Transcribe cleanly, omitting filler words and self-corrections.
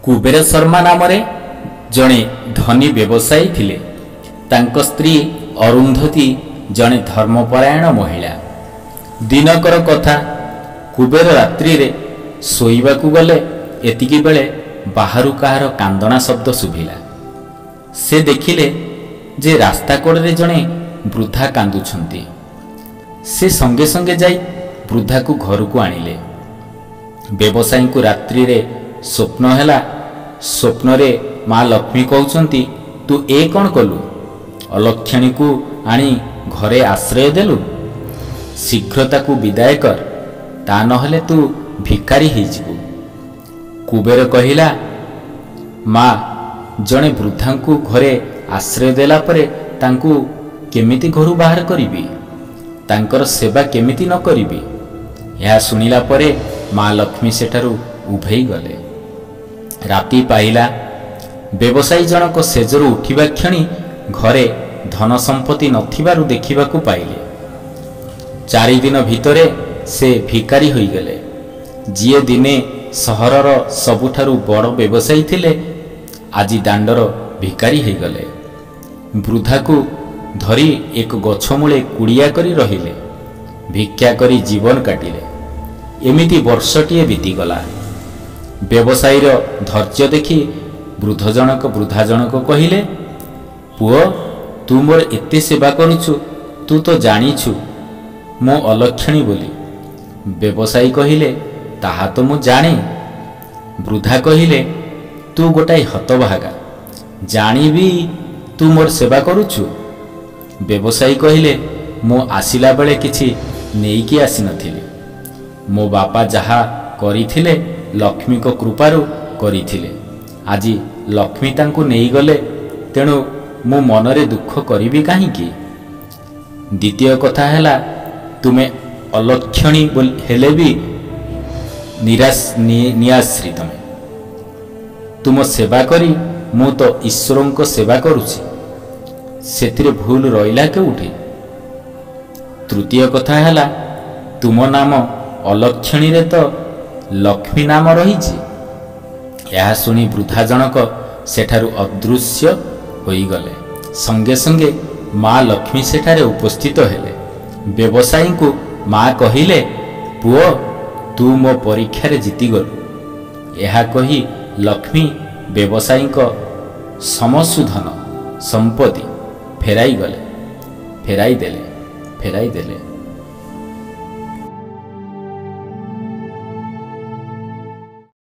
कुबेर शर्मा नाम जड़े धनी व्यवसायी थिले। तांको स्त्री अरुंधती जड़े धर्मपरायण महिला। दिनकर कथा, कुबेर रात्रि रे शोइबाकू गले एतिकी बेले बाहरु काहार कांदना शब्द शुभिला। से देखिले जे रास्ता कोड़े जड़े वृद्धा कांदुछंती। से संगे संगे जाई वृद्धा को घर को आनिले। व्यवसायी को रात्रि रे स्वप्न हैला। स्वप्न रे माँ लक्ष्मी कहउछंती, तू ए कौन कलु? अलक्षणी को आनी घरे आश्रय देलु। शीघ्र ताकू विदाय कर, ता नहले तू भिकारी होइजिबु। कुबेर कहिला, माँ जड़े वृद्धा को घरे आश्रय देला परे तांकू केमिति घरु बाहर करिबी? तांकर सेवा केमिति न करिबी? यह सुनिला परे माँ लक्ष्मी सेठारु उभेई गले। राति पाइला। व्यवसायी जनक सेजरु उठिबा क्षणी घरे धन संपत्ति नथिबारु देखिबाकू पाइले। 4 दिन भितरे से भिकारी होई गले। जिए दिने सहरर सबुठारु बड़ व्यवसायी थिले, आजि दांडर भिकारी होई गले। वृद्धा को धरी एक गछ मूले कुड़िया करी रहिले। भिक्षा करी जीवन काटिले। एमिति वर्षटीए बीतीगला। व्यवसायीर धैर्य देखि वृद्धा जनक कहिले, पुओ तू मोर एते सेवा करुछु, तू तो जानिछु मो अलक्षणी बोली। व्यवसायी कहिले, ताहा तो मु जाने। वृद्धा कहिले, तू गोटाई हतभागा, जानी भी तू मोर सेवा करुछु? व्यवसायी कहिले, मो आसिला बेले किछि नेइकी आसी नथिली। मो बापा जहा करिथिले लक्ष्मी को कृपारु करिथिले। आजि लक्ष्मी तांकु नेई गले, तेणु मो मनरे दुख करिबी काहींकी? द्वितीय कथा हैला, तुमे अलक्षणी हेले भी निराश्री। तमे तुम सेवा करी मु तो ईश्वरों को सेवा करुछि, सेतिरे भूल रहिला केउठी? तृतीय कथा हैला, तुम नाम अलक्षणी रे तो लक्ष्मी नाम रहीछि। यह सुनी वृद्धा जनक सेठारु अदृश्य होई गले। संगे संगे माँ लक्ष्मी सेठारे उपस्थित हेले। व्यवसायी को माँ कहिले, पुओ तू मो परीक्षा रे जीति गलु। यह कही लक्ष्मी व्यवसायी को समस्त धन संपत्ति फेराई देले।